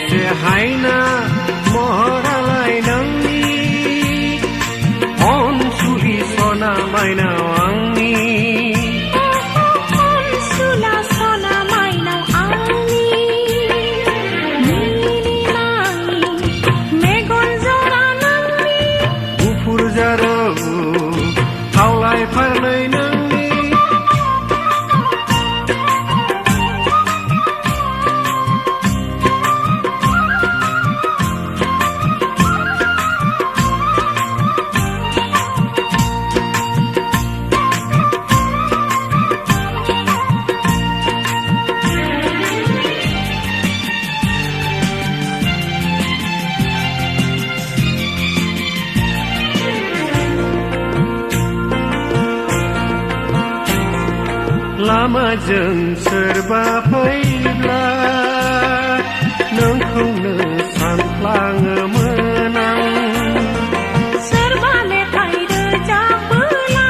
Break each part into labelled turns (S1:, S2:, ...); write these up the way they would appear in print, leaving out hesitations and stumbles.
S1: बेसे हायना महरालाय नोंनि अनसुलि सना माइनाव आंनि
S2: अनसुला सना माइनाव आंनि मिनिनाय मेगन जरा नोंनि
S1: गुफुर जारौ खावलाय फारनै नोंनि लामाजों सोरबा फैब्ला नोंखौनो सानफ्लाङोमोन आं
S2: सोरबा मेथाइ रोजाबोला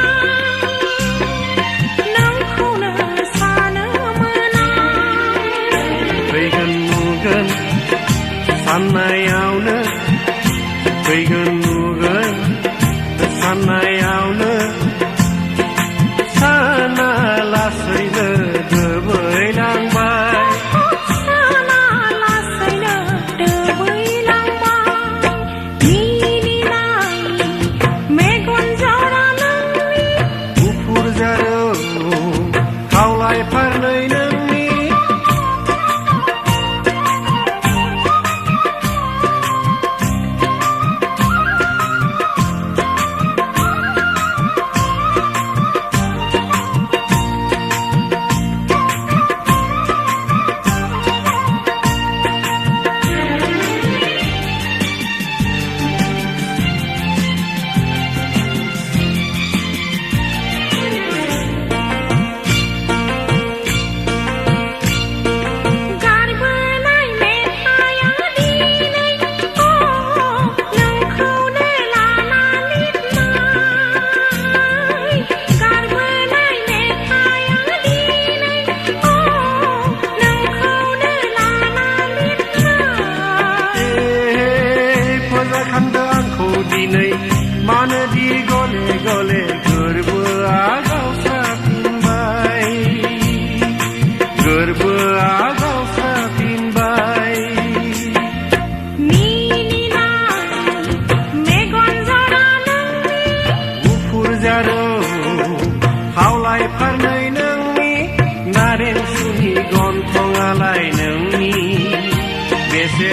S2: नोंखौनो सानोमोन आं
S1: फैगोन नुगोन साननायावनो फैगोन नुगोन साननायावनो साना लासैनो दोबैलांबाय
S2: साना लासैनो दोबैलांबाय मिनिनाय मेगन जरा नोंनि
S1: गुफुर जारौ खावलाय फारनै नोंनि मानोदि गले गले गोरबोआ गावस्राफिनबाय गोरबोआ गावस्राफिनबाय
S2: मिनिनाय मेगन जरा नोंनि
S1: गुफुर जारौ खावलाय फारनै नोंनि नारें सुनि गन्थङालाय नोंनि बेसे